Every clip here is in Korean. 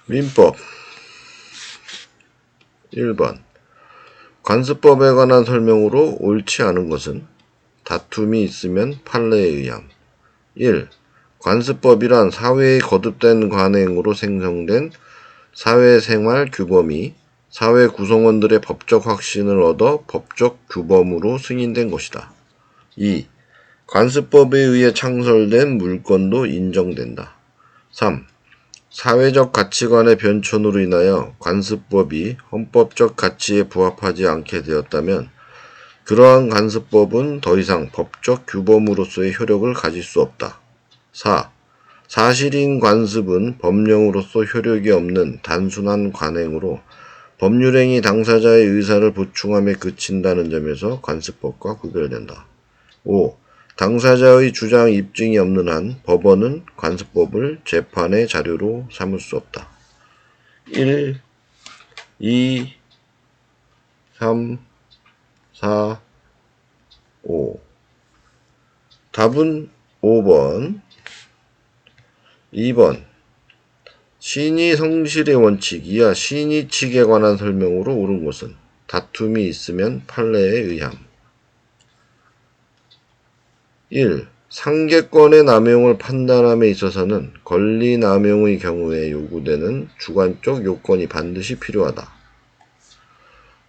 민법 1번 관습법에 관한 설명으로 옳지 않은 것은 다툼이 있으면 판례에 의함. 1. 관습법이란 사회의 거듭된 관행으로 생성된 사회생활 규범이 사회 구성원들의 법적 확신을 얻어 법적 규범으로 승인된 것이다. 2. 관습법에 의해 창설된 물건도 인정된다. 3. 사회적 가치관의 변천으로 인하여 관습법이 헌법적 가치에 부합하지 않게 되었다면 그러한 관습법은 더 이상 법적 규범으로서의 효력을 가질 수 없다. 4. 사실인 관습은 법령으로서 효력이 없는 단순한 관행으로 법률행위 당사자의 의사를 보충함에 그친다는 점에서 관습법과 구별된다. 5. 당사자의 주장 입증이 없는 한 법원은 관습법을 재판의 자료로 삼을 수 없다. 1, 2, 3, 4, 5. 답은 5번. 2번. 신의 성실의 원칙 이하 신의 칙에 관한 설명으로 옳은 것은 다툼이 있으면 판례에 의함. 1. 상계권의 남용을 판단함에 있어서는 권리 남용의 경우에 요구되는 주관적 요건이 반드시 필요하다.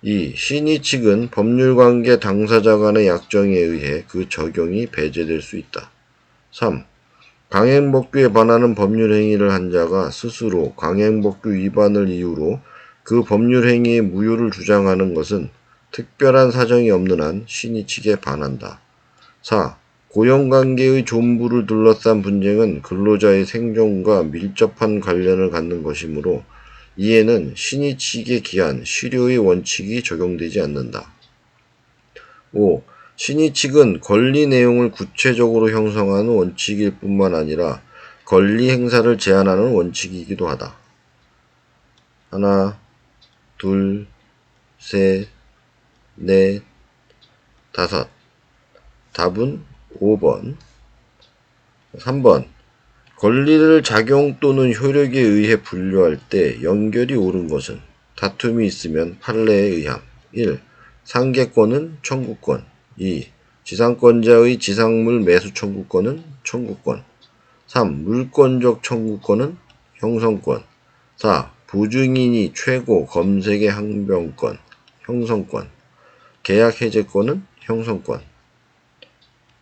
2. 신의칙은 법률관계 당사자 간의 약정에 의해 그 적용이 배제될 수 있다. 3. 강행법규에 반하는 법률행위를 한 자가 스스로 강행법규 위반을 이유로 그 법률행위의 무효를 주장하는 것은 특별한 사정이 없는 한 신의칙에 반한다. 4. 고용관계의 존부를 둘러싼 분쟁은 근로자의 생존과 밀접한 관련을 갖는 것이므로 이에는 신의칙에 기한 실효의 원칙이 적용되지 않는다. 5. 신의칙은 권리 내용을 구체적으로 형성하는 원칙일 뿐만 아니라 권리 행사를 제한하는 원칙이기도 하다. 하나, 둘, 셋, 넷, 다섯. 답은 5번. 3번. 권리를 작용 또는 효력에 의해 분류할 때 연결이 옳은 것은 다툼이 있으면 판례에 의함. 1. 상계권은 청구권. 2. 지상권자의 지상물 매수 청구권은 청구권. 3. 물권적 청구권은 형성권. 4. 보증인이 최고 검색의 항변권, 형성권. 계약 해제권은 형성권.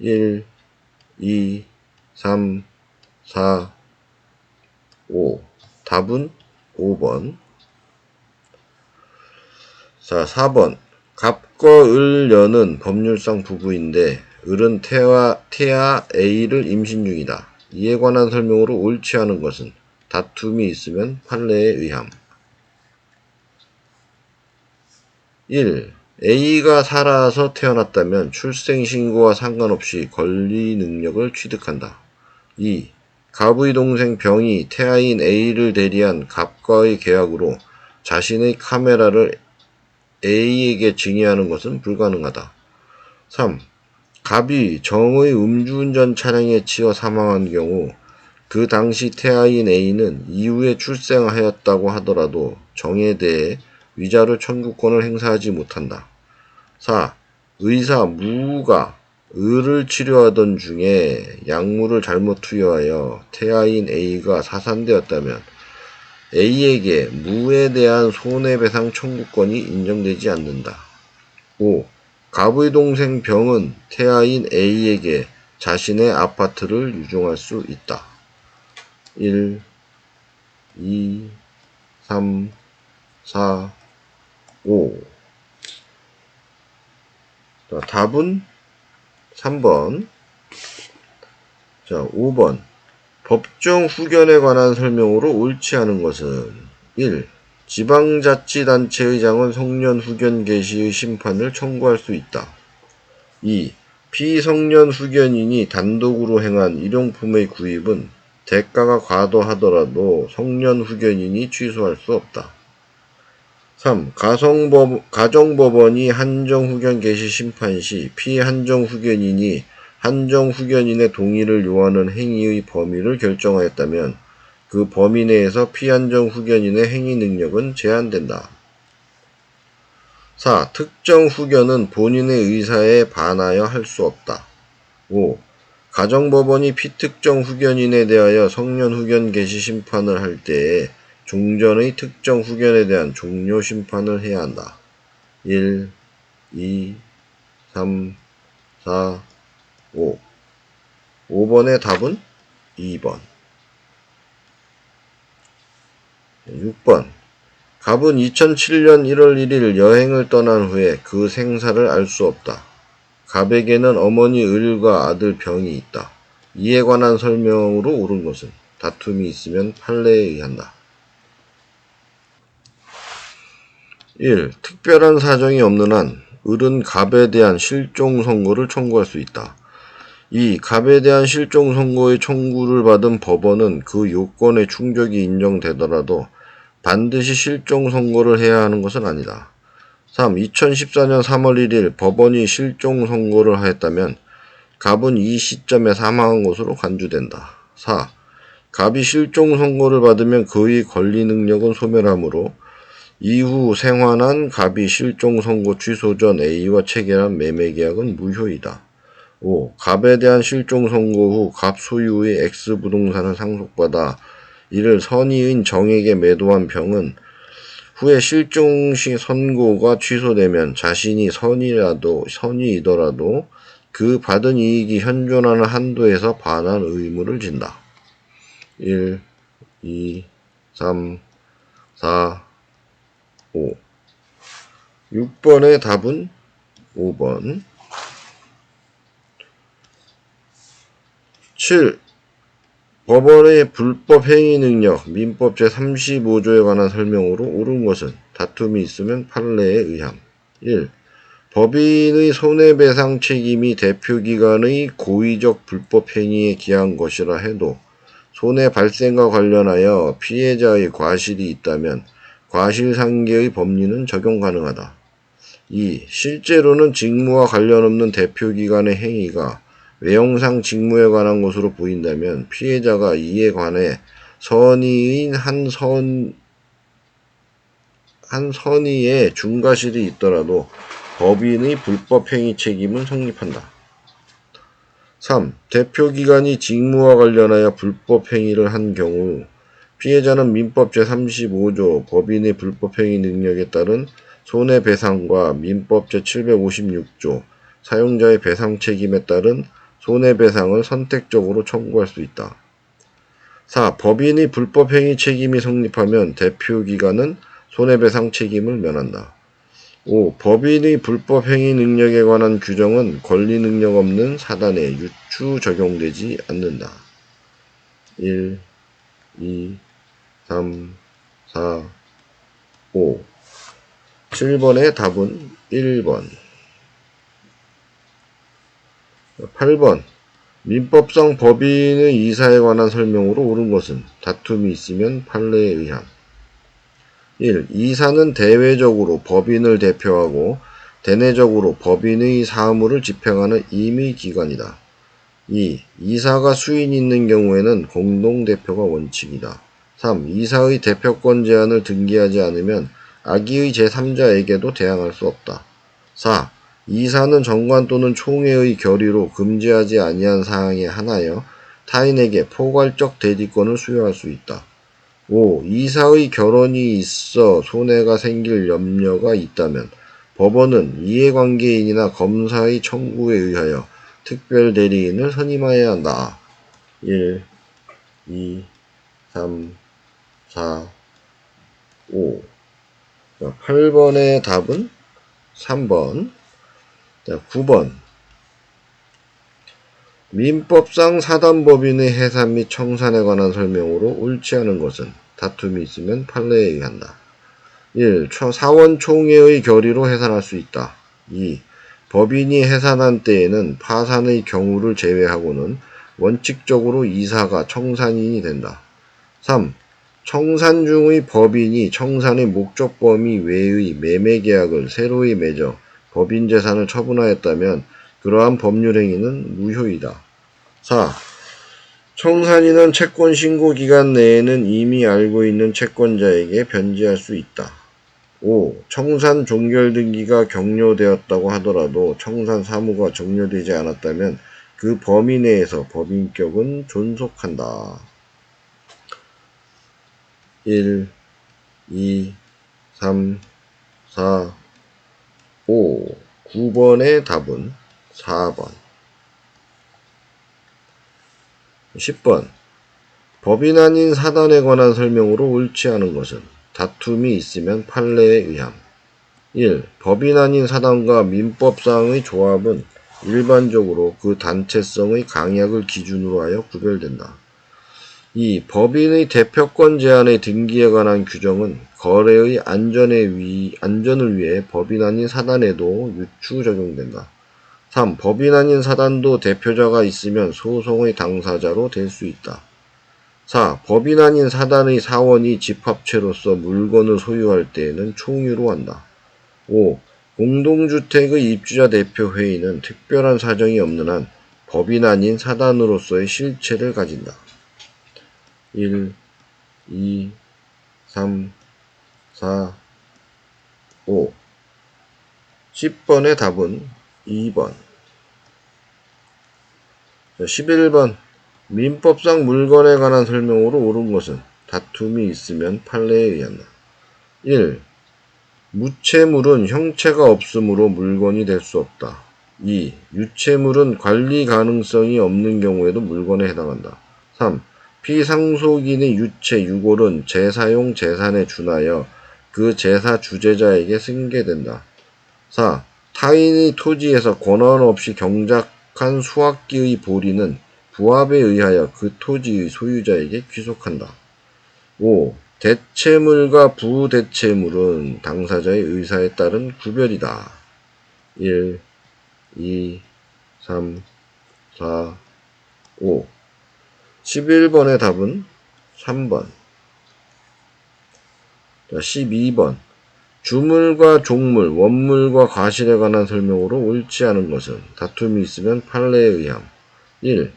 1, 2, 3, 4, 5. 답은 5번. 자, 4번. 갑과 을, 연은 법률상 부부인데 을은 태아 A를 임신 중이다. 이에 관한 설명으로 옳지 않은 것은 다툼이 있으면 판례에 의함. 1. A가 살아서 태어났다면 출생신고와 상관없이 권리 능력을 취득한다. 2. 갑의 동생 병이 태아인 A를 대리한 갑과의 계약으로 자신의 카메라를 A에게 증여하는 것은 불가능하다. 3. 갑이 정의 음주운전 차량에 치여 사망한 경우 그 당시 태아인 A는 이후에 출생하였다고 하더라도 정에 대해 위자료 청구권을 행사하지 못한다. 4. 의사 무우가 을을 치료하던 중에 약물을 잘못 투여하여 태아인 A가 사산되었다면 A에게 무에 대한 손해배상 청구권이 인정되지 않는다. 5. 갑의 동생 병은 태아인 A에게 자신의 아파트를 유증할 수 있다. 1, 2, 3, 4, 5. 자, 답은 3번. 자, 5번. 법정 후견에 관한 설명으로 옳지 않은 것은 1. 지방자치단체의장은 성년 후견 개시의 심판을 청구할 수 있다. 2. 피성년 후견인이 단독으로 행한 일용품의 구입은 대가가 과도하더라도 성년 후견인이 취소할 수 없다. 3. 가정법원이 한정후견 개시 심판 시 피한정후견인이 한정후견인의 동의를 요하는 행위의 범위를 결정하였다면 그 범위 내에서 피한정 후견인의 행위 능력은 제한된다. 4. 특정 후견은 본인의 의사에 반하여 할 수 없다. 5. 가정법원이 피특정 후견인에 대하여 성년 후견 개시 심판을 할 때에 종전의 특정 후견에 대한 종료 심판을 해야 한다. 1, 2, 3, 4, 5. 5번의 답은 2번. 6번. 갑은 2007년 1월 1일 여행을 떠난 후에 그 생사를 알 수 없다. 갑에게는 어머니 을과 아들 병이 있다. 이에 관한 설명으로 옳은 것은 다툼이 있으면 판례에 의한다. 1. 특별한 사정이 없는 한 을은 갑에 대한 실종 선고를 청구할 수 있다. 2. 갑에 대한 실종 선고의 청구를 받은 법원은 그 요건의 충족이 인정되더라도 반드시 실종 선고를 해야 하는 것은 아니다. 3. 2014년 3월 1일 법원이 실종 선고를 하였다면 갑은 이 시점에 사망한 것으로 간주된다. 4. 갑이 실종 선고를 받으면 그의 권리 능력은 소멸하므로 이후 생환한 갑이 실종 선고 취소 전 A와 체결한 매매 계약은 무효이다. 5. 갑에 대한 실종 선고 후 갑 소유의 X 부동산을 상속받아 이를 선의인 정에게 매도한 병은 후에 실종 시 선고가 취소되면 자신이 선의이더라도 그 받은 이익이 현존하는 한도에서 반환 의무를 진다. 1, 2, 3, 4, 5. 6번의 답은 5번. 7. 법원의 불법 행위 능력, 민법 제35조에 관한 설명으로 옳은 것은 다툼이 있으면 판례에 의함. 1. 법인의 손해배상 책임이 대표기관의 고의적 불법 행위에 기한 것이라 해도 손해 발생과 관련하여 피해자의 과실이 있다면 과실상계의 법리는 적용 가능하다. 2. 실제로는 직무와 관련 없는 대표기관의 행위가 외형상 직무에 관한 것으로 보인다면 피해자가 이에 관해 선의인 한 선의에 중과실이 있더라도 법인의 불법행위 책임은 성립한다. 3. 대표기관이 직무와 관련하여 불법행위를 한 경우 피해자는 민법 제35조 법인의 불법행위 능력에 따른 손해배상과 민법 제756조 사용자의 배상 책임에 따른 손해배상을 선택적으로 청구할 수 있다. 4. 법인의 불법행위 책임이 성립하면 대표기관은 손해배상 책임을 면한다. 5. 법인의 불법행위 능력에 관한 규정은 권리 능력 없는 사단에 유추 적용되지 않는다. 1, 2, 3, 4, 5. 7번의 답은 1번. 8번. 민법상 법인의 이사에 관한 설명으로 옳은 것은 다툼이 있으면 판례에 의함. 1. 이사는 대외적으로 법인을 대표하고 대내적으로 법인의 사무를 집행하는 임의기관이다. 2. 이사가 수인이 있는 경우에는 공동대표가 원칙이다. 3. 이사의 대표권 제한을 등기하지 않으면 악의의 제3자에게도 대항할 수 없다. 4. 이사는 정관 또는 총회의 결의로 금지하지 아니한 사항에 한하여 타인에게 포괄적 대리권을 수여할 수 있다. 5. 이사의 결혼이 있어 손해가 생길 염려가 있다면 법원은 이해관계인이나 검사의 청구에 의하여 특별 대리인을 선임해야 한다. 1, 2, 3, 4, 5. 8번의 답은 3번. 9번. 민법상 사단법인의 해산 및 청산에 관한 설명으로 옳지 않은 것은 다툼이 있으면 판례에 의한다. 1. 사원총회의 결의로 해산할 수 있다. 2. 법인이 해산한 때에는 파산의 경우를 제외하고는 원칙적으로 이사가 청산인이 된다. 3. 청산 중의 법인이 청산의 목적 범위 외의 매매계약을 새로이 맺어 법인 재산을 처분하였다면 그러한 법률 행위는 무효이다. 4. 청산인은 채권 신고 기간 내에는 이미 알고 있는 채권자에게 변제할 수 있다. 5. 청산 종결 등기가 격려되었다고 하더라도 청산 사무가 종료되지 않았다면 그 범위 내에서 법인격은 존속한다. 1, 2, 3, 4, 5. 9번의 답은 4번. 10번. 법인 아닌 사단에 관한 설명으로 옳지 않은 것은 다툼이 있으면 판례에 의함. 1. 법인 아닌 사단과 민법상의 조합은 일반적으로 그 단체성의 강약을 기준으로 하여 구별된다. 2. 법인의 대표권 제한의 등기에 관한 규정은 거래의 안전을 위해 법인 아닌 사단에도 유추 적용된다. 3. 법인 아닌 사단도 대표자가 있으면 소송의 당사자로 될 수 있다. 4. 법인 아닌 사단의 사원이 집합체로서 물건을 소유할 때에는 총유로 한다. 5. 공동주택의 입주자 대표회의는 특별한 사정이 없는 한 법인 아닌 사단으로서의 실체를 가진다. 1, 2, 3, 4, 5. 10번의 답은 2번. 11번. 민법상 물건에 관한 설명으로 옳은 것은 다툼이 있으면 판례에 의한다. 1. 무채물은 형체가 없으므로 물건이 될 수 없다. 2. 유채물은 관리 가능성이 없는 경우에도 물건에 해당한다. 3. 피상속인의 유채, 유골은 제사용 재산에 준하여 그 제사 주재자에게 승계된다. 4. 타인의 토지에서 권한 없이 경작한 수확기의 보리는 부합에 의하여 그 토지의 소유자에게 귀속한다. 5. 대체물과 부대체물은 당사자의 의사에 따른 구별이다. 1, 2, 3, 4, 5. 11번의 답은 3번. 12번. 주물과 종물, 원물과 과실에 관한 설명으로 옳지 않은 것은 다툼이 있으면 판례에 의함. 1.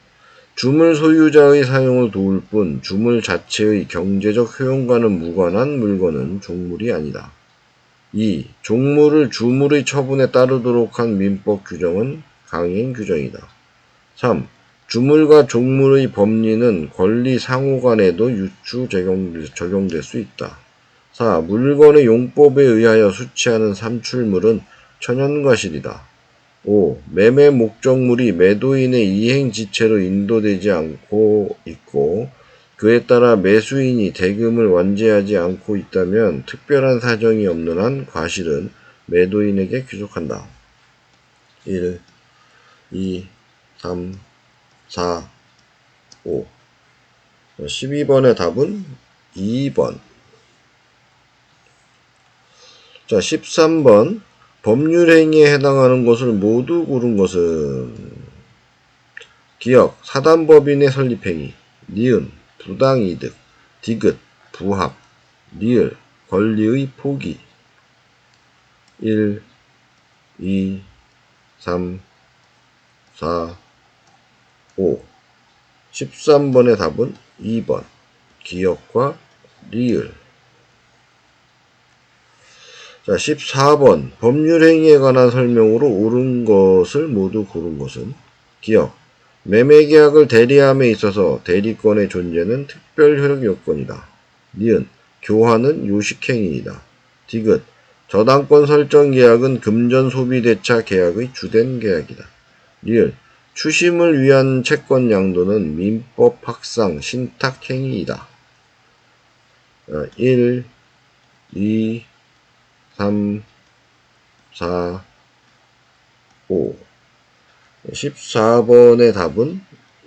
주물 소유자의 사용을 도울 뿐 주물 자체의 경제적 효용과는 무관한 물건은 종물이 아니다. 2. 종물을 주물의 처분에 따르도록 한 민법 규정은 강행 규정이다. 3. 주물과 종물의 법리는 권리 상호 간에도 유추 적용될 수 있다. 4. 물건의 용법에 의하여 수취하는 산출물은 천연과실이다. 5. 매매 목적물이 매도인의 이행지체로 인도되지 않고 있고 그에 따라 매수인이 대금을 완제하지 않고 있다면 특별한 사정이 없는 한 과실은 매도인에게 귀속한다. 1, 2, 3, 4, 5. 12번의 답은 2번. 자, 13번. 법률행위에 해당하는 것을 모두 고른 것은 기억, 사단법인의 설립행위, 니은, 부당이득, 디귿, 부합, 리을, 권리의 포기. 1, 2, 3, 4, 5. 13번의 답은 2번. 기억과 리을. 자, 14번. 법률행위에 관한 설명으로 옳은 것을 모두 고른 것은 기억. 매매계약을 대리함에 있어서 대리권의 존재는 특별효력 요건이다. 니은. 교환은 요식행위이다. 디귿. 저당권 설정 계약은 금전 소비대차 계약의 주된 계약이다. 리을. 추심을 위한 채권 양도는 민법 확상 신탁행위이다. 1, 2, 3, 4, 5. 14번의 답은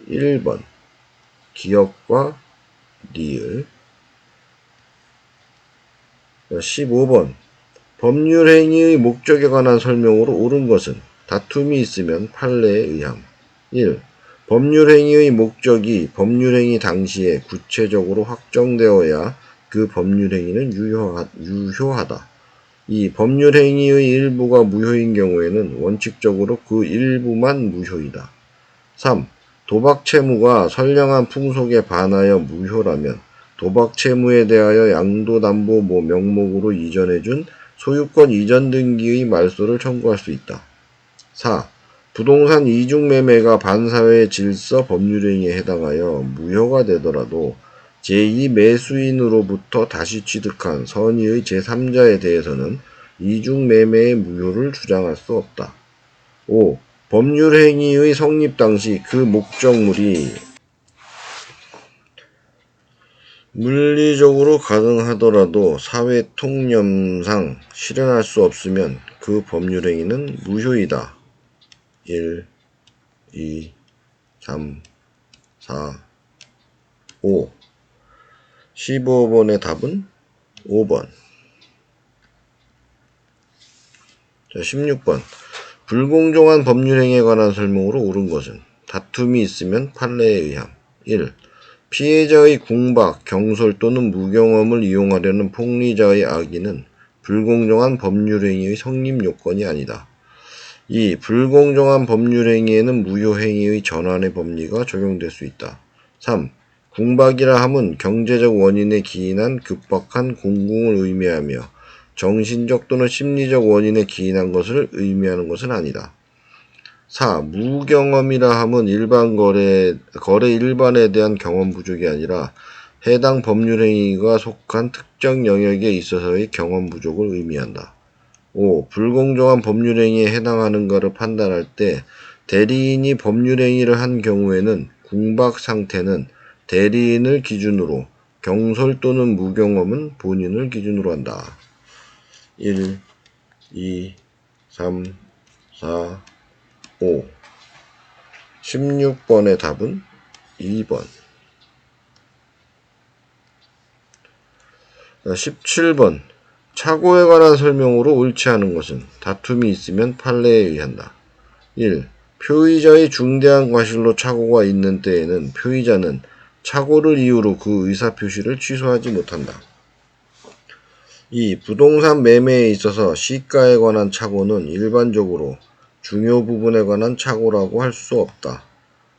1번. 기억과 리을. 15번. 법률행위의 목적에 관한 설명으로 옳은 것은 다툼이 있으면 판례에 의함. 1. 법률행위의 목적이 법률행위 당시에 구체적으로 확정되어야 그 법률행위는 유효하다. 2. 법률행위의 일부가 무효인 경우에는 원칙적으로 그 일부만 무효이다. 3. 도박채무가 선량한 풍속에 반하여 무효라면 도박채무에 대하여 양도담보 명목으로 이전해준 소유권 이전 등기의 말소를 청구할 수 있다. 4. 부동산 이중매매가 반사회 질서 법률행위에 해당하여 무효가 되더라도 제2 매수인으로부터 다시 취득한 선의의 제3자에 대해서는 이중매매의 무효를 주장할 수 없다. 5. 법률행위의 성립 당시 그 목적물이 물리적으로 가능하더라도 사회통념상 실현할 수 없으면 그 법률행위는 무효이다. 1, 2, 3, 4, 5. 15번의 답은 5번. 자, 16번. 불공정한 법률행위에 관한 설명으로 옳은 것은 다툼이 있으면 판례에 의함. 1. 피해자의 궁박, 경솔 또는 무경험을 이용하려는 폭리자의 악의는 불공정한 법률행위의 성립 요건이 아니다. 2. 불공정한 법률행위에는 무효행위의 전환의 법리가 적용될 수 있다. 3. 궁박이라 함은 경제적 원인에 기인한 급박한 공궁을 의미하며 정신적 또는 심리적 원인에 기인한 것을 의미하는 것은 아니다. 4. 무경험이라 함은 일반 거래 일반에 대한 경험 부족이 아니라 해당 법률행위가 속한 특정 영역에 있어서의 경험 부족을 의미한다. 5. 불공정한 법률행위에 해당하는가를 판단할 때 대리인이 법률행위를 한 경우에는 궁박 상태는 대리인을 기준으로, 경솔 또는 무경험은 본인을 기준으로 한다. 1, 2, 3, 4, 5. 16번의 답은 2번. 17번. 착오에 관한 설명으로 옳지 않은 것은 다툼이 있으면 판례에 의한다. 1. 표의자의 중대한 과실로 착오가 있는 때에는 표의자는 착오를 이유로 그 의사표시를 취소하지 못한다. 2. 부동산 매매에 있어서 시가에 관한 착오는 일반적으로 중요 부분에 관한 착오라고 할 수 없다.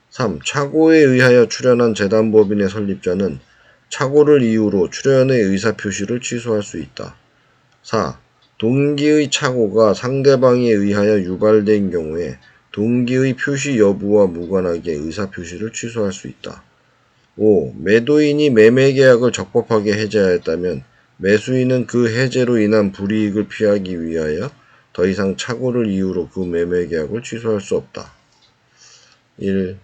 3. 착오에 의하여 출연한 재단법인의 설립자는 착오를 이유로 출연의 의사표시를 취소할 수 있다. 4. 동기의 착오가 상대방에 의하여 유발된 경우에 동기의 표시 여부와 무관하게 의사표시를 취소할 수 있다. 5. 매도인이 매매계약을 적법하게 해제하였다면 매수인은 그 해제로 인한 불이익을 피하기 위하여 더 이상 착오를 이유로 그 매매계약을 취소할 수 없다. 1,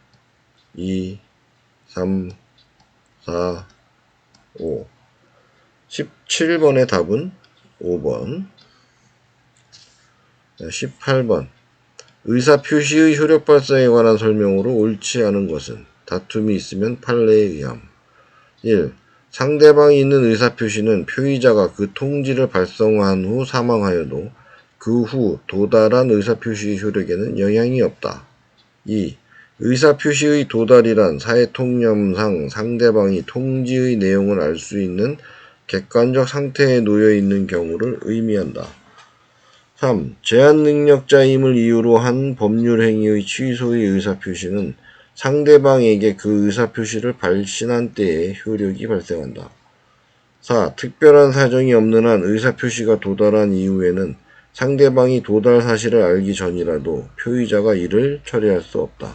2, 3, 4, 5. 17번의 답은 5번. 18번. 의사표시의 효력 발생에 관한 설명으로 옳지 않은 것은 다툼이 있으면 판례에 의함. 1. 상대방이 있는 의사표시는 표의자가 그 통지를 발송한 후 사망하여도 그 후 도달한 의사표시의 효력에는 영향이 없다. 2. 의사표시의 도달이란 사회통념상 상대방이 통지의 내용을 알 수 있는 객관적 상태에 놓여 있는 경우를 의미한다. 3. 제한능력자임을 이유로 한 법률행위의 취소의 의사표시는 상대방에게 그 의사표시를 발신한 때에 효력이 발생한다. 4. 특별한 사정이 없는 한 의사표시가 도달한 이후에는 상대방이 도달 사실을 알기 전이라도 표의자가 이를 처리할 수 없다.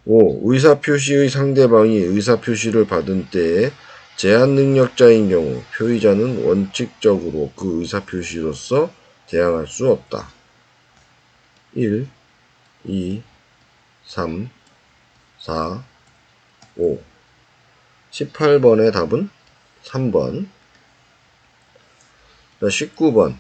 5. 의사표시의 상대방이 의사표시를 받은 때에 제한능력자인 경우 표의자는 원칙적으로 그 의사표시로서 대항할 수 없다. 1, 2, 3, 4, 5. 18번의 답은 3번. 19번.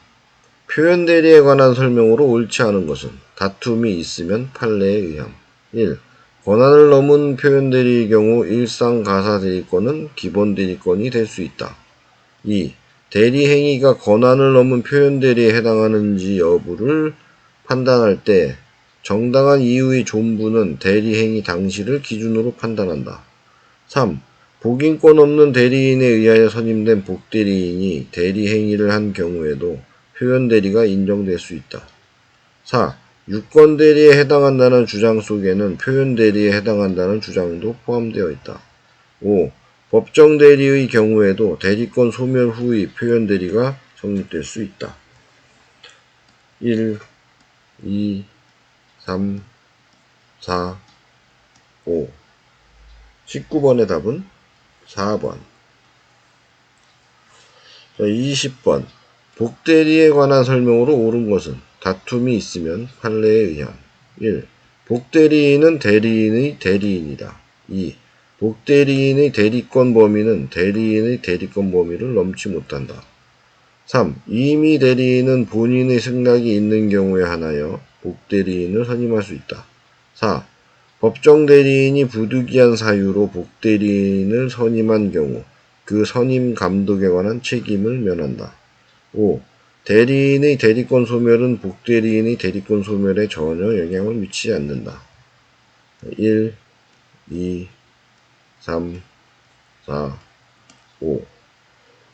표현대리에 관한 설명으로 옳지 않은 것은 다툼이 있으면 판례에 의함. 1. 권한을 넘은 표현대리의 경우 일상가사대리권은 기본대리권이 될 수 있다. 2. 대리행위가 권한을 넘은 표현대리에 해당하는지 여부를 판단할 때 정당한 이유의 존부는 대리행위 당시를 기준으로 판단한다. 3. 복인권 없는 대리인에 의하여 선임된 복대리인이 대리행위를 한 경우에도 표현대리가 인정될 수 있다. 4. 유권 대리에 해당한다는 주장 속에는 표현 대리에 해당한다는 주장도 포함되어 있다. 5. 법정 대리의 경우에도 대리권 소멸 후의 표현 대리가 성립될 수 있다. 1, 2, 3, 4, 5. 19번의 답은 4번. 20번. 복대리에 관한 설명으로 옳은 것은 다툼이 있으면 판례에 의함. 1. 복대리인은 대리인의 대리인이다. 2. 복대리인의 대리권 범위는 대리인의 대리권 범위를 넘지 못한다. 3. 이미 대리인은 본인의 승낙이 있는 경우에 한하여 복대리인을 선임할 수 있다. 4. 법정 대리인이 부득이한 사유로 복대리인을 선임한 경우 그 선임 감독에 관한 책임을 면한다. 5. 대리인의 대리권 소멸은 복대리인의 대리권 소멸에 전혀 영향을 미치지 않는다. 1, 2, 3, 4, 5.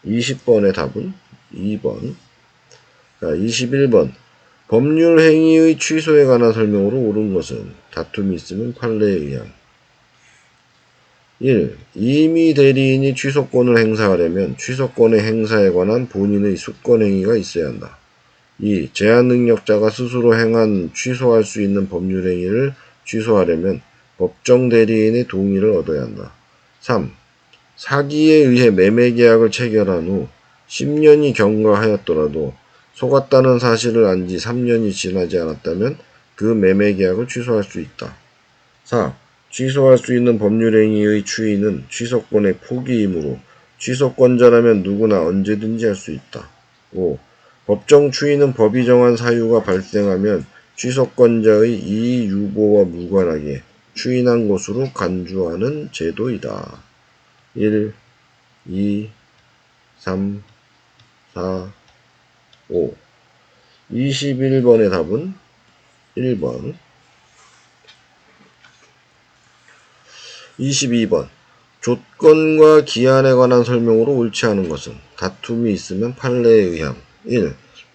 20번의 답은 2번. 21번. 법률 행위의 취소에 관한 설명으로 옳은 것은 다툼이 있으면 판례에 의함. 1. 임의 대리인이 취소권을 행사하려면 취소권의 행사에 관한 본인의 수권 행위가 있어야 한다. 2. 제한 능력자가 스스로 행한 취소할 수 있는 법률 행위를 취소하려면 법정 대리인의 동의를 얻어야 한다. 3. 사기에 의해 매매 계약을 체결한 후 10년이 경과하였더라도 속았다는 사실을 안 지 3년이 지나지 않았다면 그 매매 계약을 취소할 수 있다. 4. 취소할 수 있는 법률행위의 추이는 취소권의 포기이므로 취소권자라면 누구나 언제든지 할 수 있다. 5. 법정 추이는 법이 정한 사유가 발생하면 취소권자의 이의 유보와 무관하게 추인한 것으로 간주하는 제도이다. 1, 2, 3, 4, 5. 21번의 답은 1번. 22번. 조건과 기한에 관한 설명으로 옳지 않은 것은 다툼이 있으면 판례에 의함. 1.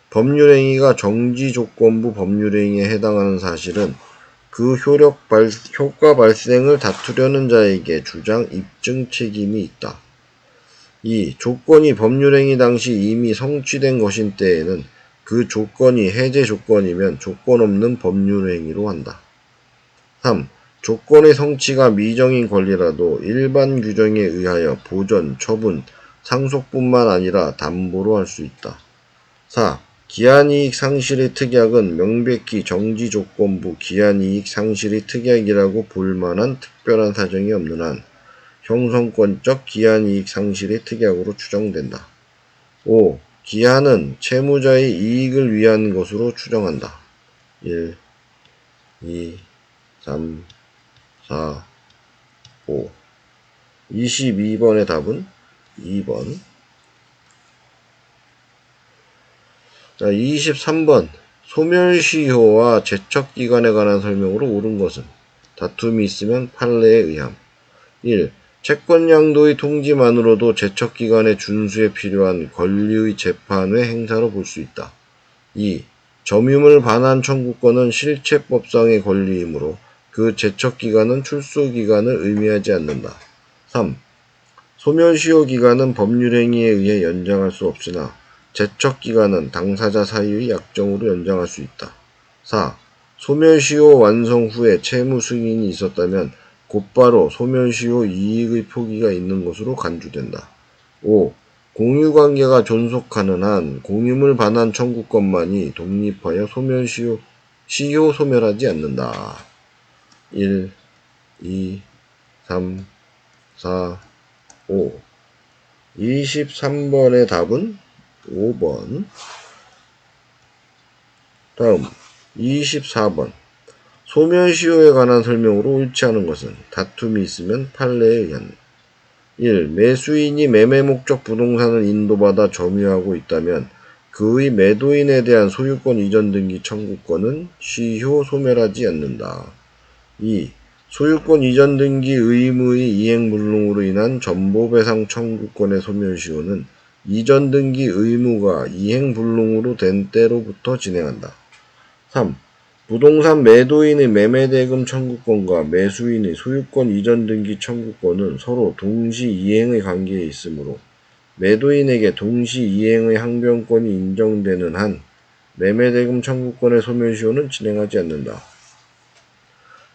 법률행위가 정지조건부 법률행위에 해당하는 사실은 그 효과 발생을 다투려는 자에게 주장 입증 책임이 있다. 2. 조건이 법률행위 당시 이미 성취된 것인 때에는 그 조건이 해제 조건이면 조건 없는 법률행위로 한다. 3. 조건의 성취가 미정인 권리라도 일반 규정에 의하여 보전, 처분, 상속뿐만 아니라 담보로 할 수 있다. 4. 기한이익 상실의 특약은 명백히 정지조건부 기한이익 상실의 특약이라고 볼 만한 특별한 사정이 없는 한 형성권적 기한이익 상실의 특약으로 추정된다. 5. 기한은 채무자의 이익을 위한 것으로 추정한다. 1, 2, 3, 4, 5. 22번의 답은 2번. 자, 23번. 소멸시효와 제척기간에 관한 설명으로 옳은 것은 다툼이 있으면 판례에 의함. 1. 채권양도의 통지만으로도 제척기간의 준수에 필요한 권리의 재판의 행사로 볼 수 있다. 2. 점유물 반환 청구권은 실체법상의 권리이므로 그 제척기간은 출소기간을 의미하지 않는다. 3. 소멸시효 기간은 법률행위에 의해 연장할 수 없으나 제척기간은 당사자 사이의 약정으로 연장할 수 있다. 4. 소멸시효 완성 후에 채무 승인이 있었다면 곧바로 소멸시효 이익의 포기가 있는 것으로 간주된다. 5. 공유관계가 존속하는 한 공유물 반환 청구권만이 독립하여 시효 소멸하지 않는다. 1, 2, 3, 4, 5. 23번의 답은 5번. 다음 24번. 소멸시효에 관한 설명으로 옳지 않은 것은 다툼이 있으면 판례에 의한 1. 매수인이 매매 목적 부동산을 인도받아 점유하고 있다면 그의 매도인에 대한 소유권 이전 등기 청구권은 시효 소멸하지 않는다. 2. 소유권 이전 등기 의무의 이행불능으로 인한 전보배상 청구권의 소멸시효는 이전 등기 의무가 이행불능으로 된 때로부터 진행한다. 3. 부동산 매도인의 매매대금 청구권과 매수인의 소유권 이전 등기 청구권은 서로 동시 이행의 관계에 있으므로 매도인에게 동시 이행의 항변권이 인정되는 한 매매대금 청구권의 소멸시효는 진행하지 않는다.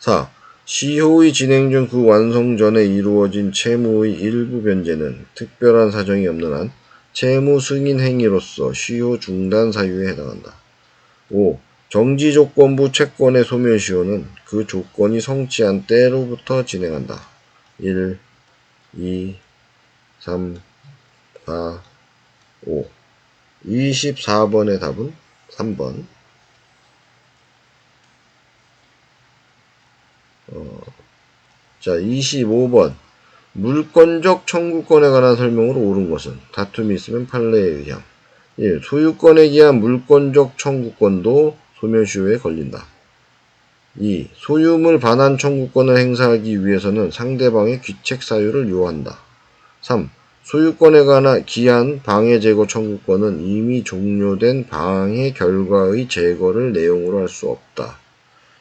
4. 시효의 진행 중 그 완성 전에 이루어진 채무의 일부 변제는 특별한 사정이 없는 한 채무 승인 행위로서 시효 중단 사유에 해당한다. 5. 정지조건부 채권의 소멸시효는 그 조건이 성취한 때로부터 진행한다. 1, 2, 3, 4, 5. 24번의 답은 3번. 자, 25번. 물권적 청구권에 관한 설명으로 옳은 것은 다툼이 있으면 판례에 의함. 1. 소유권에 기한 물권적 청구권도 소멸시효에 걸린다. 2. 소유물 반환 청구권을 행사하기 위해서는 상대방의 귀책 사유를 요한다. 3. 소유권에 관한 기한 방해 제거 청구권은 이미 종료된 방해 결과의 제거를 내용으로 할 수 없다.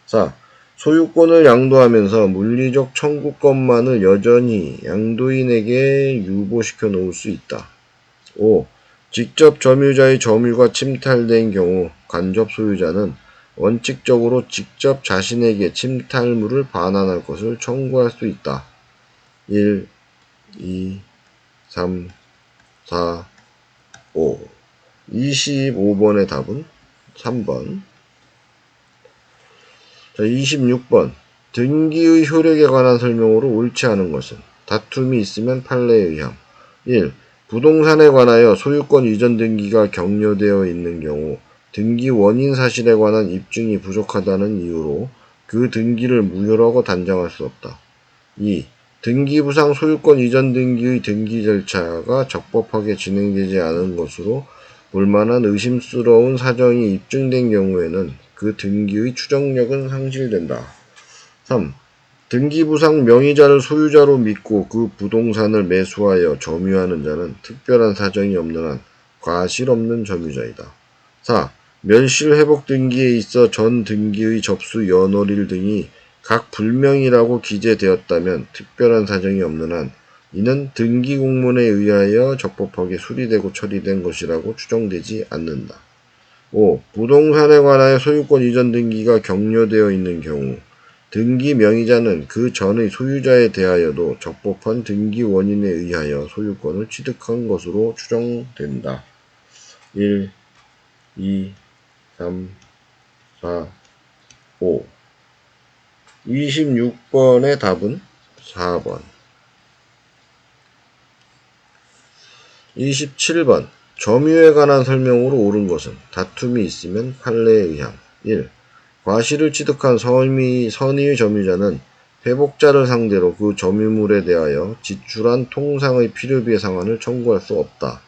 4. 소유권을 양도하면서 물리적 청구권만을 여전히 양도인에게 유보시켜 놓을 수 있다. 5. 직접 점유자의 점유가 침탈된 경우 간접 소유자는 원칙적으로 직접 자신에게 침탈물을 반환할 것을 청구할 수 있다. 1, 2, 3, 4, 5. 25번의 답은 3번. 자, 26번. 등기의 효력에 관한 설명으로 옳지 않은 것은 다툼이 있으면 판례에 의함. 1. 부동산에 관하여 소유권 이전 등기가 격려되어 있는 경우 등기 원인 사실에 관한 입증이 부족하다는 이유로 그 등기를 무효라고 단정할 수 없다. 2. 등기부상 소유권 이전 등기의 등기 절차가 적법하게 진행되지 않은 것으로 볼만한 의심스러운 사정이 입증된 경우에는 그 등기의 추정력은 상실된다. 3. 등기부상 명의자를 소유자로 믿고 그 부동산을 매수하여 점유하는 자는 특별한 사정이 없는 한 과실 없는 점유자이다. 4. 멸실회복 등기에 있어 전 등기의 접수 연월일 등이 각 불명이라고 기재되었다면 특별한 사정이 없는 한 이는 등기공문에 의하여 적법하게 수리되고 처리된 것이라고 추정되지 않는다. 5. 부동산에 관하여 소유권 이전 등기가 격려되어 있는 경우 등기 명의자는 그 전의 소유자에 대하여도 적법한 등기 원인에 의하여 소유권을 취득한 것으로 추정된다. 1, 2, 3, 4, 5. 26번의 답은 4번. 27번. 점유에 관한 설명으로 옳은 것은 다툼이 있으면 판례에 의함. 1. 과실을 취득한 선의의 점유자는 회복자를 상대로 그 점유물에 대하여 지출한 통상의 필요비의 상환을 청구할 수 없다.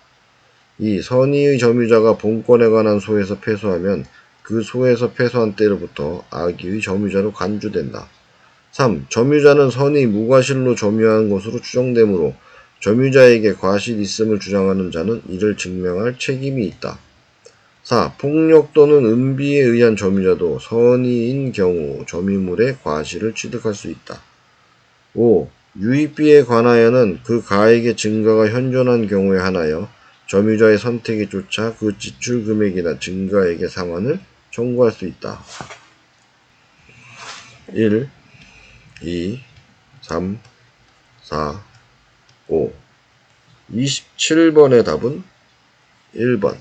2. 선의의 점유자가 본권에 관한 소에서 패소하면 그 소에서 패소한 때로부터 악의의 점유자로 간주된다. 3. 점유자는 선의 무과실로 점유한 것으로 추정되므로 점유자에게 과실 있음을 주장하는 자는 이를 증명할 책임이 있다. 4. 폭력 또는 은비에 의한 점유자도 선의인 경우 점유물의 과실을 취득할 수 있다. 5. 유익비에 관하여는 그 가액의 증가가 현존한 경우에 한하여 점유자의 선택에 쫓아 그 지출 금액이나 증가액의 상환을 청구할 수 있다. 1, 2, 3, 4, 5. 27번의 답은 1번.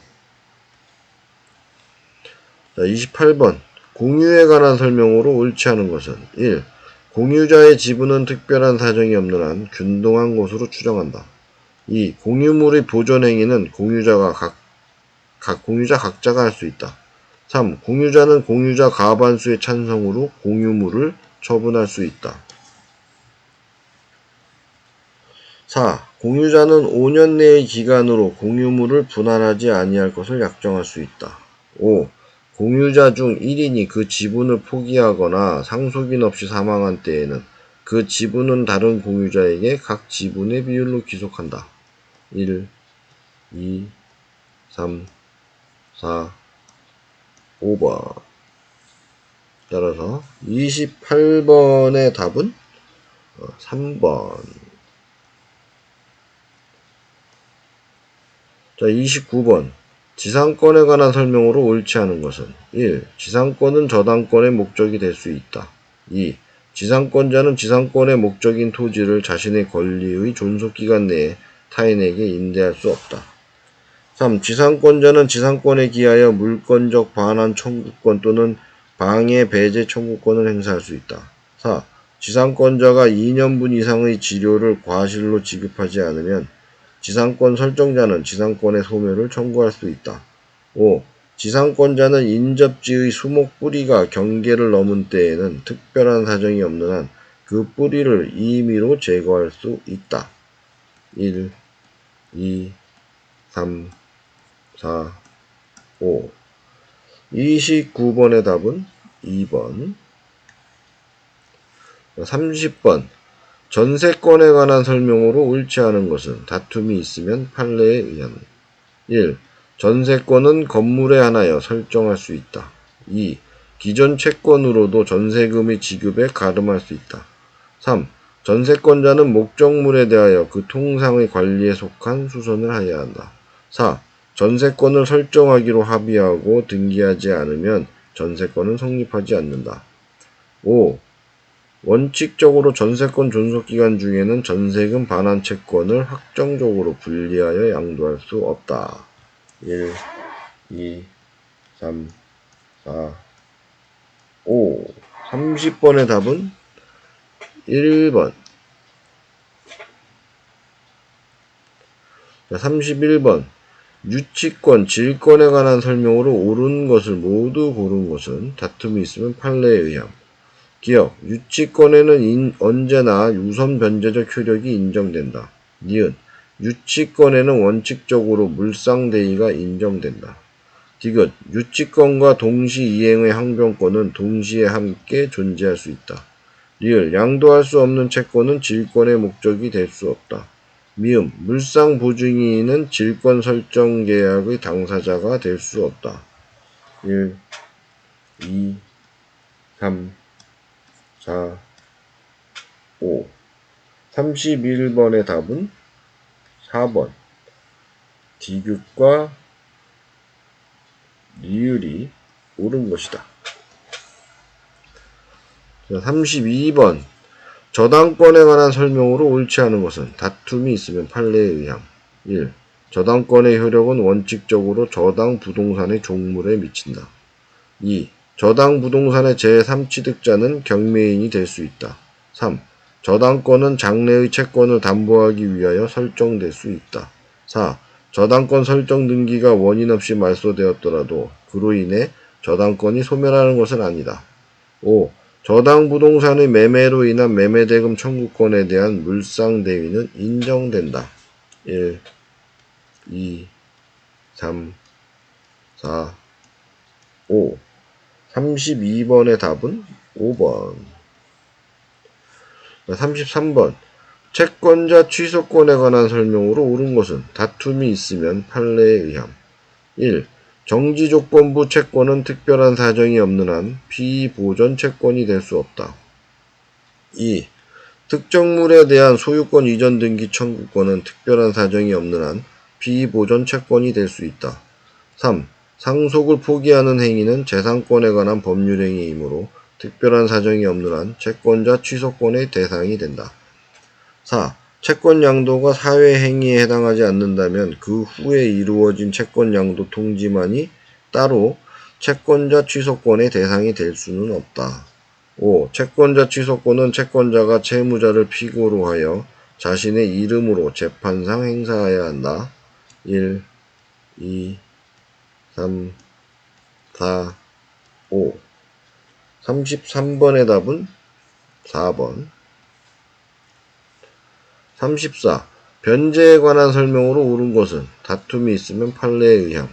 자, 28번. 공유에 관한 설명으로 옳지 않은 것은 1. 공유자의 지분은 특별한 사정이 없는 한 균등한 것으로 추정한다. 2. 공유물의 보존 행위는 공유자 각자가 할 수 있다. 3. 공유자는 공유자 과반수의 찬성으로 공유물을 처분할 수 있다. 4. 공유자는 5년 내의 기간으로 공유물을 분할하지 아니할 것을 약정할 수 있다. 5. 공유자 중 1인이 그 지분을 포기하거나 상속인 없이 사망한 때에는 그 지분은 다른 공유자에게 각 지분의 비율로 귀속한다. 1, 2, 3, 4, 5번. 따라서 28번의 답은 3번. 자, 29번. 지상권에 관한 설명으로 옳지 않은 것은 1. 지상권은 저당권의 목적이 될 수 있다. 2. 지상권자는 지상권의 목적인 토지를 자신의 권리의 존속기간 내에 타인에게 임대할 수 없다. 3. 지상권자는 지상권에 기하여 물권적 반환 청구권 또는 방해 배제 청구권을 행사할 수 있다. 4. 지상권자가 2년분 이상의 지료를 과실로 지급하지 않으면 지상권 설정자는 지상권의 소멸을 청구할 수 있다. 5. 지상권자는 인접지의 수목 뿌리가 경계를 넘은 때에는 특별한 사정이 없는 한 그 뿌리를 임의로 제거할 수 있다. 1, 2, 3, 4, 5. 29번의 답은 2번. 30번. 전세권에 관한 설명으로 옳지 않은 것은 다툼이 있으면 판례에 의한 1. 전세권은 건물에 한하여 설정할 수 있다. 2. 기존 채권으로도 전세금의 지급에 가름할 수 있다. 3. 전세권자는 목적물에 대하여 그 통상의 관리에 속한 수선을 하여야 한다. 4. 전세권을 설정하기로 합의하고 등기하지 않으면 전세권은 성립하지 않는다. 5. 원칙적으로 전세권 존속기간 중에는 전세금 반환 채권을 확정적으로 분리하여 양도할 수 없다. 1, 2, 3, 4, 5. 30번의 답은 1번. 31번. 유치권, 질권에 관한 설명으로 옳은 것을 모두 고른 것은 다툼이 있으면 판례에 의함. 기억, 유치권에는 언제나 우선 변제적 효력이 인정된다. 니은, 유치권에는 원칙적으로 물상대의가 인정된다. 디귿, 유치권과 동시 이행의 항변권은 동시에 함께 존재할 수 있다. 리을, 양도할 수 없는 채권은 질권의 목적이 될 수 없다. 미음, 물상보증인은 질권 설정 계약의 당사자가 될 수 없다. 1, 2, 3, 4, 5. 31번의 답은 4번. 디귿과 리을이 옳은 것이다. 32번. 저당권에 관한 설명으로 옳지 않은 것은 다툼이 있으면 판례에 의함. 1. 저당권의 효력은 원칙적으로 저당 부동산의 종물에 미친다. 2. 저당 부동산의 제3취득자는 경매인이 될 수 있다. 3. 저당권은 장래의 채권을 담보하기 위하여 설정될 수 있다. 4. 저당권 설정 등기가 원인 없이 말소되었더라도 그로 인해 저당권이 소멸하는 것은 아니다. 5. 저당 부동산의 매매로 인한 매매대금 청구권에 대한 물상대위는 인정된다. 1, 2, 3, 4, 5. 32번의 답은 5번. 33번. 채권자 취소권에 관한 설명으로 옳은 것은 다툼이 있으면 판례에 의함. 1. 정지조건부 채권은 특별한 사정이 없는 한 비보전 채권이 될 수 없다. 2. 특정물에 대한 소유권 이전 등기 청구권은 특별한 사정이 없는 한 비보전 채권이 될 수 있다. 3. 상속을 포기하는 행위는 재산권에 관한 법률행위이므로 특별한 사정이 없는 한 채권자 취소권의 대상이 된다. 4. 채권 양도가 사회 행위에 해당하지 않는다면 그 후에 이루어진 채권 양도 통지만이 따로 채권자 취소권의 대상이 될 수는 없다. 5. 채권자 취소권은 채권자가 채무자를 피고로 하여 자신의 이름으로 재판상 행사해야 한다. 1, 2, 3, 4, 5. 33번의 답은 4번. 34. 변제에 관한 설명으로 옳은 것은 다툼이 있으면 판례에 의함.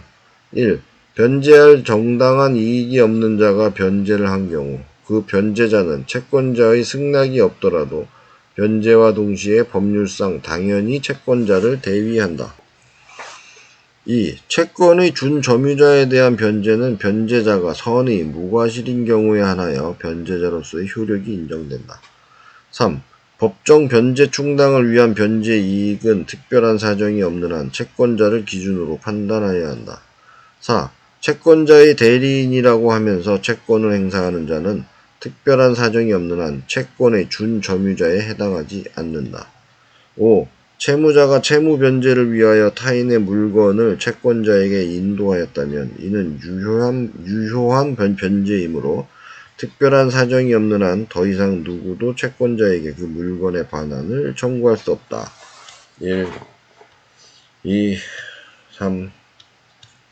1. 변제할 정당한 이익이 없는 자가 변제를 한 경우 그 변제자는 채권자의 승낙이 없더라도 변제와 동시에 법률상 당연히 채권자를 대위한다. 2. 채권의 준점유자에 대한 변제는 변제자가 선의, 무과실인 경우에 한하여 변제자로서의 효력이 인정된다. 3. 법정 변제 충당을 위한 변제 이익은 특별한 사정이 없는 한 채권자를 기준으로 판단하여야 한다. 4. 채권자의 대리인이라고 하면서 채권을 행사하는 자는 특별한 사정이 없는 한 채권의 준점유자에 해당하지 않는다. 5. 채무자가 채무 변제를 위하여 타인의 물건을 채권자에게 인도하였다면 이는 유효한 변제이므로 특별한 사정이 없는 한 더 이상 누구도 채권자에게 그 물건의 반환을 청구할 수 없다. 1, 2, 3,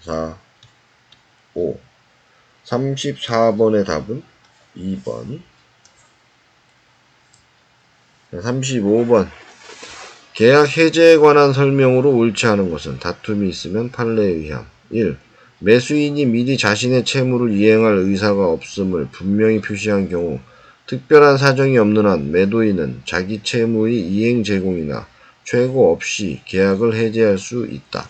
4, 5. 34번의 답은 2번. 35번. 계약 해제에 관한 설명으로 옳지 않은 것은 다툼이 있으면 판례에 의함. 1. 매수인이 미리 자신의 채무를 이행할 의사가 없음을 분명히 표시한 경우 특별한 사정이 없는 한 매도인은 자기 채무의 이행 제공이나 최고 없이 계약을 해제할 수 있다.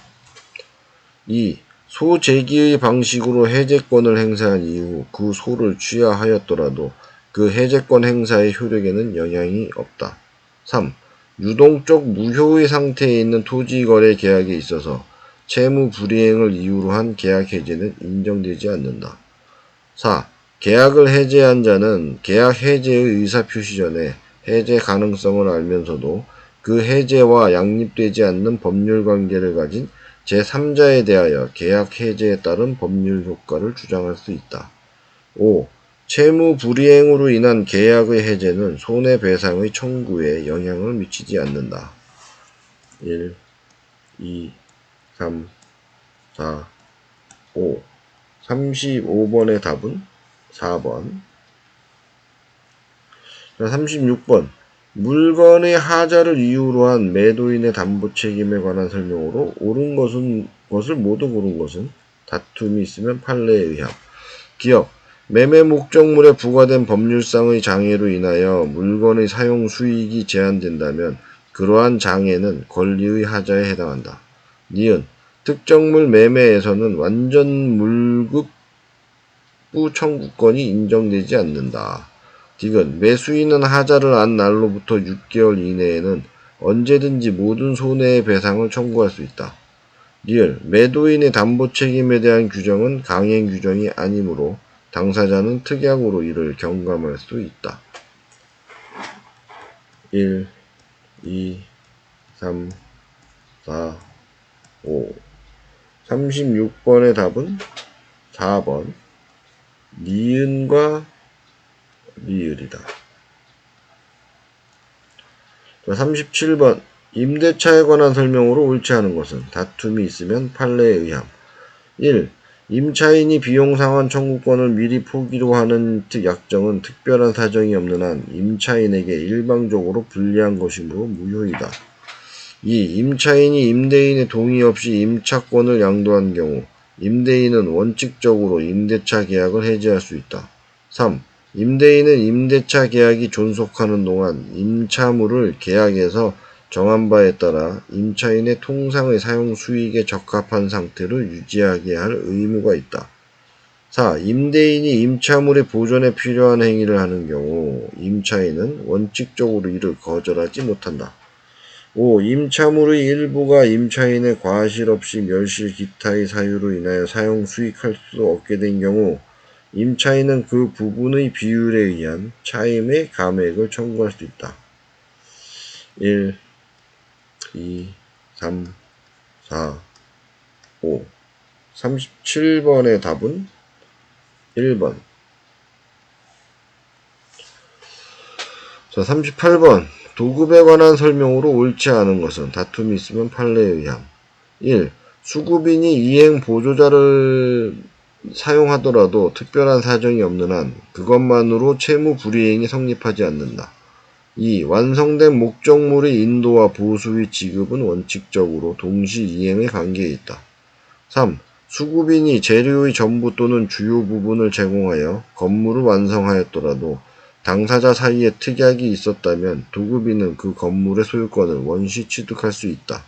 2. 소재기의 방식으로 해제권을 행사한 이후 그 소를 취하하였더라도 그 해제권 행사의 효력에는 영향이 없다. 3. 유동적 무효의 상태에 있는 토지거래 계약에 있어서 채무 불이행을 이유로 한 계약 해제는 인정되지 않는다. 4. 계약을 해제한 자는 계약 해제의 의사 표시 전에 해제 가능성을 알면서도 그 해제와 양립되지 않는 법률 관계를 가진 제3자에 대하여 계약 해제에 따른 법률 효과를 주장할 수 있다. 5. 채무 불이행으로 인한 계약의 해제는 손해배상의 청구에 영향을 미치지 않는다. 1, 2, 3, 4, 5. 35번의 답은 4번. 36번. 물건의 하자를 이유로 한 매도인의 담보 책임에 관한 설명으로 옳은 것을 모두 고른 것은 다툼이 있으면 판례에 의함. 기억. 매매 목적물에 부과된 법률상의 장애로 인하여 물건의 사용 수익이 제한된다면 그러한 장애는 권리의 하자에 해당한다. 니은. 특정물 매매에서는 완전 물급부 청구권이 인정되지 않는다. 디귿. 매수인은 하자를 안 날로부터 6개월 이내에는 언제든지 모든 손해의 배상을 청구할 수 있다. 리을. 매도인의 담보 책임에 대한 규정은 강행 규정이 아니므로 당사자는 특약으로 이를 경감할 수 있다. 1, 2, 3, 4, 5. 36번의 답은 4번. 니은과 리을이다. 37번. 임대차에 관한 설명으로 옳지 않은 것은 다툼이 있으면 판례에 의함. 1. 임차인이 비용상환 청구권을 미리 포기로 하는 약정은 특별한 사정이 없는 한 임차인에게 일방적으로 불리한 것이므로 무효이다. 2. 임차인이 임대인의 동의 없이 임차권을 양도한 경우 임대인은 원칙적으로 임대차 계약을 해지할 수 있다. 3. 임대인은 임대차 계약이 존속하는 동안 임차물을 계약에서 정한 바에 따라 임차인의 통상의 사용 수익에 적합한 상태를 유지하게 할 의무가 있다. 4. 임대인이 임차물의 보존에 필요한 행위를 하는 경우 임차인은 원칙적으로 이를 거절하지 못한다. 5. 임차물의 일부가 임차인의 과실 없이 멸실 기타의 사유로 인하여 사용 수익할 수 없게 된 경우 임차인은 그 부분의 비율에 의한 차임의 감액을 청구할 수 있다. 1, 2, 3, 4, 5. 37번의 답은 1번. 자, 38번. 도급에 관한 설명으로 옳지 않은 것은 다툼이 있으면 판례에 의함. 1. 수급인이 이행 보조자를 사용하더라도 특별한 사정이 없는 한 그것만으로 채무 불이행이 성립하지 않는다. 2. 완성된 목적물의 인도와 보수의 지급은 원칙적으로 동시 이행의 관계에 있다. 3. 수급인이 재료의 전부 또는 주요 부분을 제공하여 건물을 완성하였더라도 당사자 사이에 특약이 있었다면 도급인은 그 건물의 소유권을 원시 취득할 수 있다.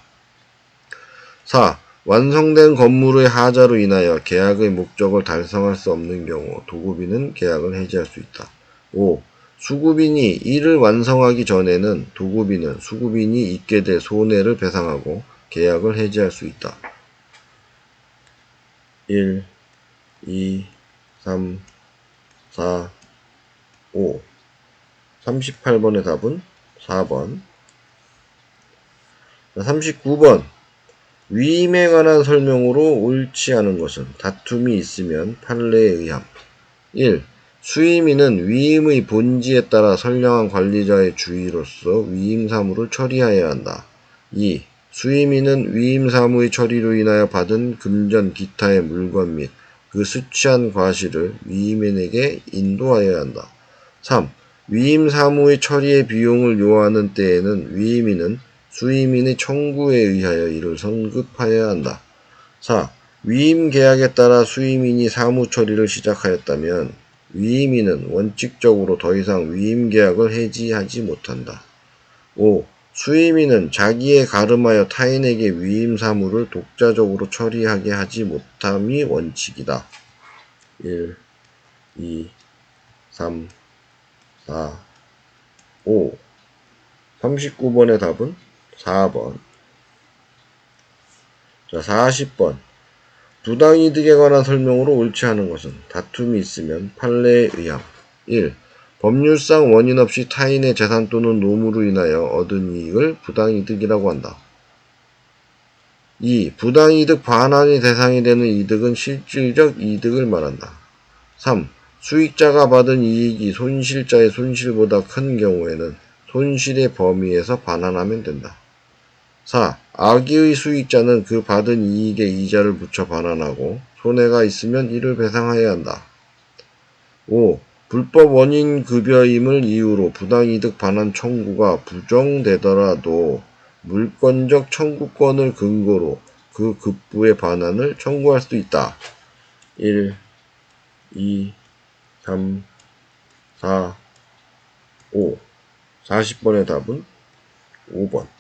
4. 완성된 건물의 하자로 인하여 계약의 목적을 달성할 수 없는 경우 도급인은 계약을 해지할 수 있다. 5. 수급인이 이를 완성하기 전에는 도급인은 수급인이 입게 될 손해를 배상하고 계약을 해지할 수 있다. 1, 2, 3, 4, 5. 38번의 답은 4번. 39번. 위임에 관한 설명으로 옳지 않은 것은 다툼이 있으면 판례에 의함. 1. 수임인은 위임의 본지에 따라 선량한 관리자의 주의로서 위임 사무를 처리해야 한다. 2. 수임인은 위임 사무의 처리로 인하여 받은 금전 기타의 물건 및 그 수취한 과실을 위임인에게 인도하여야 한다. 3. 위임 사무의 처리의 비용을 요하는 때에는 위임인은 수임인의 청구에 의하여 이를 선급하여야 한다. 4. 위임 계약에 따라 수임인이 사무 처리를 시작하였다면 위임인은 원칙적으로 더 이상 위임 계약을 해지하지 못한다. 5. 수임인은 자기에 가름하여 타인에게 위임 사무를 독자적으로 처리하게 하지 못함이 원칙이다. 1, 2, 3, 4, 5. 39번의 답은 4번. 자, 40번. 부당이득에 관한 설명으로 옳지 않은 것은 다툼이 있으면 판례에 의함. 1. 법률상 원인 없이 타인의 재산 또는 노무로 인하여 얻은 이익을 부당이득이라고 한다. 2. 부당이득 반환의 대상이 되는 이득은 실질적 이득을 말한다. 3. 수익자가 받은 이익이 손실자의 손실보다 큰 경우에는 손실의 범위에서 반환하면 된다. 4. 악의의 수익자는 그 받은 이익에 이자를 붙여 반환하고 손해가 있으면 이를 배상해야 한다. 5. 불법 원인 급여임을 이유로 부당이득 반환 청구가 부정되더라도 물권적 청구권을 근거로 그 급부의 반환을 청구할 수 있다. 1, 2, 3, 4, 5. 40번의 답은 5번.